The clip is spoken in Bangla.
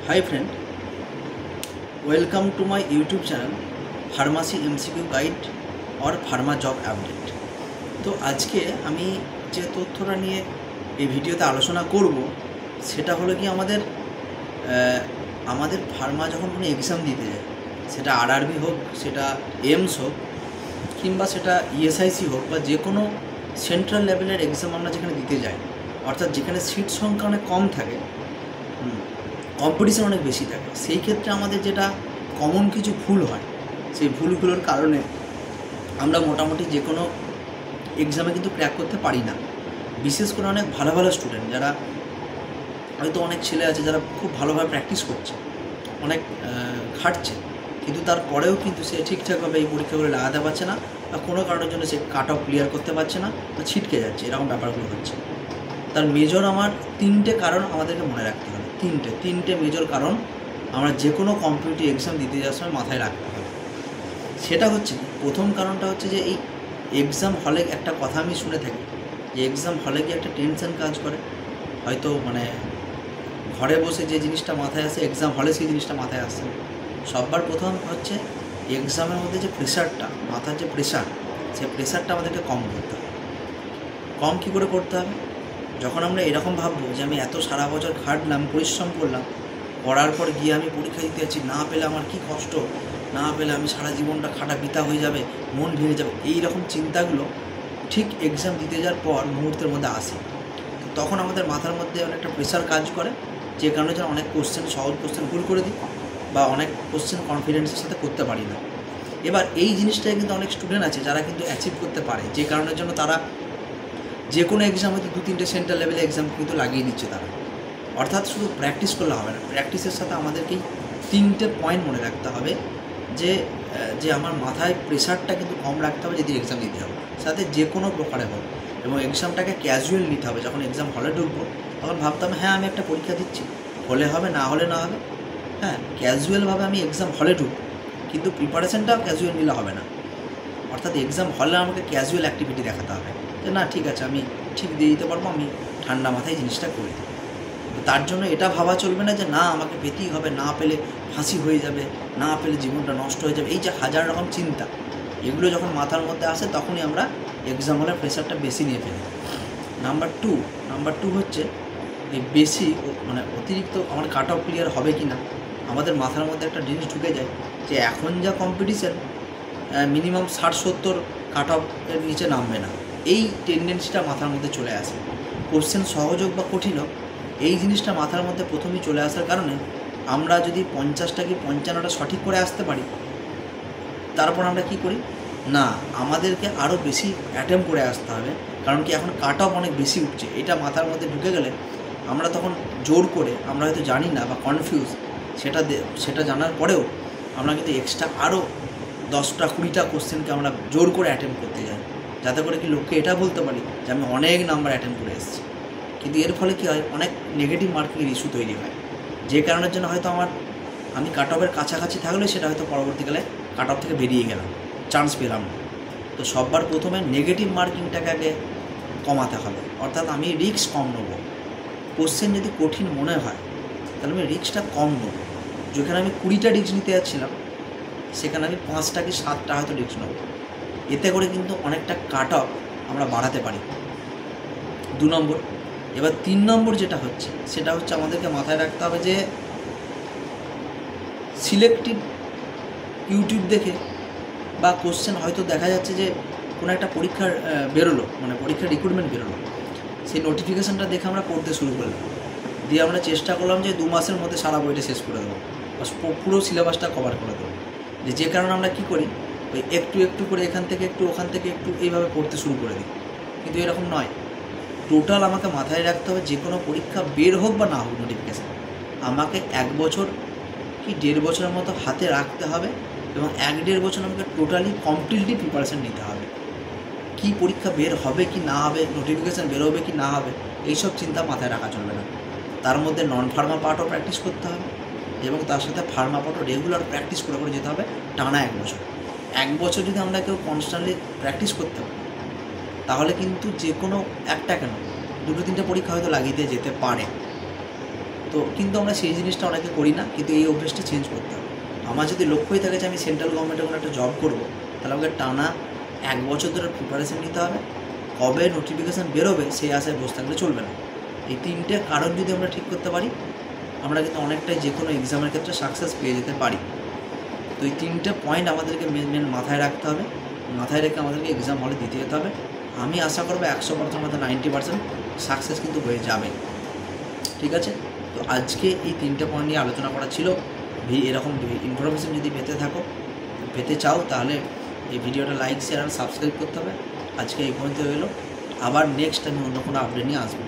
Hi friend, welcome to my YouTube channel Pharmacy MCQ Guide or Pharma Job Update। তো আজকে আমি যে তথ্যটা নিয়ে এই ভিডিওতে আলোচনা করব সেটা হলো কি আমাদের ফার্মা যখন কোনো এক্সাম দিতে যায়, সেটা আরআরবি হোক, সেটা এমস হোক, কিংবা সেটা ইএসআইসি হোক, বা যে কোনো সেন্ট্রাল লেভেলের এক্সাম আমরা যেখানে দিতে যাই, অর্থাৎ যেখানে সিট সংখ্যা অনেক কম থাকে, কম্পিটিশন অনেক বেশি থাকে, সেই ক্ষেত্রে আমাদের যেটা কমন কিছু ভুল হয়, সেই ভুলগুলোর কারণে আমরা মোটামুটি যে কোনো এক্সামে কিন্তু ক্র্যাক করতে পারি না। বিশেষ করে অনেক ভালো ভালো স্টুডেন্ট, যারা হয়তো অনেক ছেলে আছে যারা খুব ভালোভাবে প্র্যাকটিস করছে, অনেক খাটছে, কিন্তু তারপরেও কিন্তু সে ঠিকঠাকভাবে এই পরীক্ষাগুলো লাগাতে পারছে না, বা কোনো কারণের জন্য সে কাট অফ ক্লিয়ার করতে পারছে না, বা ছিটকে যাচ্ছে, এরকম ব্যাপারগুলো হচ্ছে। তার মেজর আমার তিনটে কারণ আমাদেরকে মনে রাখতে হবে। তিনটে মেজর কারণ আমরা যে কোনো কম্পিটিটিভ এক্সাম দিতে যাওয়ার সময় মাথায় রাখতে হবে। সেটা হচ্ছে, প্রথম কারণটা হচ্ছে যে এই এক্সাম হলে একটা কথা আমি শুনে থাকি, যে এক্সাম হলে গিয়ে একটা টেনশন কাজ করে। হয়তো ঘরে বসে যে জিনিসটা মাথায় আসে, এক্সাম হলে সেই জিনিসটা মাথায় আসছে না। সবার প্রথম হচ্ছে এক্সামের মধ্যে যে প্রেশারটা, মাথার যে প্রেশার, সেই প্রেশারটা আমাদেরকে কম করতে হবে। কম কী করে করতে হবে? যখন আমরা এরকম ভাববো যে আমি এত সারা বছর খাটলাম, পরিশ্রম করলাম, করার পর গিয়ে আমি পরীক্ষা দিতে যাচ্ছি, না পেলে আমার কি কষ্ট, না পেলে আমি সারা জীবনটা খাটা পিতা হয়ে যাবে, মন ভেঙে যাবে, এই রকম চিন্তাগুলো ঠিক এক্সাম দিতে যাওয়ার পর মুহূর্তের মধ্যে আসে। তখন আমাদের মাথার মধ্যে অনেকটা প্রেশার কাজ করে, যে কারণে যেন অনেক কোশ্চেন, সহজ কোশ্চেন ভুল করে দিই, বা অনেক কোশ্চেন কনফিডেন্সের সাথে করতে পারি না। এবার এই জিনিসটাই কিন্তু অনেক স্টুডেন্ট আছে যারা কিন্তু অ্যাচিভ করতে পারে, যে কারণের জন্য তারা যে কোনো এক্সাম হয়তো 2-3টে সেন্ট্রাল লেভেলে এক্সাম কিন্তু লাগিয়ে দিচ্ছে তারা। অর্থাৎ শুধু প্র্যাকটিস করলে হবে না, প্র্যাকটিসের সাথে আমাদেরকেই 3টে পয়েন্ট মনে রাখতে হবে, যে আমার মাথায় প্রেশারটা কিন্তু কম রাখতে হবে যদি এক্সাম দিতে হবে, সাথে যে কোনো প্রকারে হোক। এবং এক্সামটাকে ক্যাজুয়াল নিতে হবে। যখন এক্সাম হলে ঢুকবো তখন ভাবতে হবে, হ্যাঁ আমি একটা পরীক্ষা দিচ্ছি, হলে হবে না হলে না হবে, হ্যাঁ ক্যাজুয়ালভাবে আমি এক্সাম হলে ঢুকবো, কিন্তু প্রিপারেশনটাও ক্যাজুয়াল নিলে হবে না। অর্থাৎ এক্সাম হলে আমাকে ক্যাজুয়াল অ্যাক্টিভিটি দেখাতে হবে, যে না ঠিক আছে আমি ঠিক দিয়ে দিতে পারবো, আমি ঠান্ডা মাথায় জিনিসটা করি। তার জন্য এটা ভাবা চলবে না যে না আমাকে পেতেই হবে, না পেলে ফাঁসি হয়ে যাবে, না পেলে জীবনটা নষ্ট হয়ে যাবে, এই যে হাজার রকম চিন্তা, এগুলো যখন মাথার মধ্যে আসে তখনই আমরা এক্সাম হলে প্রেশারটা বেশি নিয়ে ফেলি। নাম্বার টু হচ্ছে এই বেশি অতিরিক্ত আমার কাট অফ ক্লিয়ার হবে কি না, আমাদের মাথার মধ্যে একটা জিনিস ঢুকে যায় যে এখন যা কম্পিটিশান, মিনিমাম 60-70 কাট অফের নিচে নামবে না। এই টেন্ডেন্সিটা মাথার মধ্যে চলে আসে। কোশ্চেন সহজ হোক বা কঠিন হোক, এই জিনিসটা মাথার মধ্যে প্রথমেই চলে আসার কারণে আমরা যদি 50টা কি 55টা সঠিক করে আসতে পারি, তারপর আমরা কি করি, না আমাদেরকে আরও বেশি অ্যাটেম্প করে আসতে হবে। কারণ কি এখন কাট অফ অনেক বেশি উঠছে, এটা মাথার মধ্যে ঢুকে গেলে আমরা তখন জোর করে, আমরা হয়তো জানি না বা কনফিউজ, সেটা জানার পরেও আমরা কিন্তু এক্সট্রা আরও 10-20টা কোশ্চেনকে আমরা জোর করে অ্যাটেম্প করতে যাই, যাতে করে কি লোককে এটা বলতে পারি যে আমি অনেক নাম্বার অ্যাটেম্প করে এসেছি। কিন্তু এর ফলে কী হয়, অনেক নেগেটিভ মার্কিংয়ের ইস্যু তৈরি হয়, যে কারণের জন্য হয়তো আমি কাট অফের কাছাকাছি থাকলে সেটা হয়তো পরবর্তীকালে কাট অফ থেকে বেরিয়ে গেলাম, চান্স পেলাম না। তো সববার প্রথমে নেগেটিভ মার্কিংটাকে আগে কমাতে হবে, অর্থাৎ আমি রিস্ক কম নেবো। কোশ্চেন যদি কঠিন মনে হয় তাহলে আমি রিস্কটা কম নেবো। যেখানে আমি 20টা রিস্ক নিতে যাচ্ছিলাম, সেখানে আমি 5টা কি 7টা হয়তো রিস্ক নেবো। এতে করে কিন্তু অনেকটা কাট অফ আমরা বাড়াতে পারি। 2 নম্বর। এবার 3 নম্বর যেটা হচ্ছে, সেটা হচ্ছে আমাদেরকে মাথায় রাখতে হবে যে সিলেক্টিভ ইউটিউব দেখে বা কোশ্চেন হয়তো দেখা যাচ্ছে যে কোনো একটা পরীক্ষার বেরোলো, পরীক্ষার রিক্রুটমেন্ট বেরোলো, সেই নোটিফিকেশানটা দেখে আমরা পড়তে শুরু করলাম, দিয়ে আমরা চেষ্টা করলাম যে 2 মাসের মধ্যে সারা বইটা শেষ করে দেবো, বা পুরো সিলেবাসটা কভার করে দেবো। যে কারণে আমরা কী করি, ওই একটু করে এখান থেকে একটু, ওখান থেকে একটু, এইভাবে পড়তে শুরু করে দিই। কিন্তু এরকম নয়, টোটাল আমাকে মাথায় রাখতে হবে, যে কোনো পরীক্ষা বের হোক বা না হোক নোটিফিকেশান, আমাকে 1 বছর কি 1.5 বছরের মতো হাতে রাখতে হবে, এবং 1-1.5 বছর আমাকে টোটালি কমপ্লিটলি প্রিপারেশান নিতে হবে। কি পরীক্ষা বের হবে কি না হবে, নোটিফিকেশান বের হবে কি না হবে, এইসব চিন্তা মাথায় রাখা চলবে না। তার মধ্যে নন ফার্মা পার্টও প্র্যাকটিস করতে হবে, এবং তার সাথে ফার্মা পার্টও রেগুলার প্র্যাকটিস করে যেতে হবে টানা 1 বছর। 1 বছর যদি আমরা কেউ কনস্ট্যান্টলি প্র্যাকটিস করতে পারি, তাহলে কিন্তু যে কোনো একটা কেন 2-3টে পরীক্ষা হয়তো লাগিয়ে দিয়ে যেতে পারে। তো কিন্তু আমরা সেই জিনিসটা অনেকে করি না, কিন্তু এই অভ্যেসটা চেঞ্জ করতে হবে। আমার যদি লক্ষ্যই থাকে যে আমি সেন্ট্রাল গভর্নমেন্টের কোনো একটা জব করবো, তাহলে আমাকে টানা 1 বছর ধরে প্রিপারেশন নিতে হবে। কবে নোটিফিকেশান বেরোবে সেই আশায় বসে থাকলে চলবে না। এই 3টে কারণ যদি আমরা ঠিক করতে পারি, আমরা কিন্তু অনেকটাই যে কোনো এক্সামের ক্ষেত্রে সাকসেস পেয়ে যেতে পারি। তো এই 3টে পয়েন্ট আমাদেরকে মেন মাথায় রাখতে হবে, মাথায় রেখে আমাদেরকে এক্সাম হলে দিতে যেতে হবে। আমি আশা করবো 100% মধ্যে 90% সাকসেস কিন্তু হয়ে যাবে। ঠিক আছে, তো আজকে এই 3টে পয়েন্ট নিয়ে আলোচনা করা ছিল। এরকম ইনফরমেশন যদি পেতে চাও তাহলে এই ভিডিওটা লাইক, শেয়ার আর সাবস্ক্রাইব করতে হবে। আজকে এই পর্যন্ত হলো, আবার নেক্সট আমি অন্য কোনো আপডেট নিয়ে আসবো।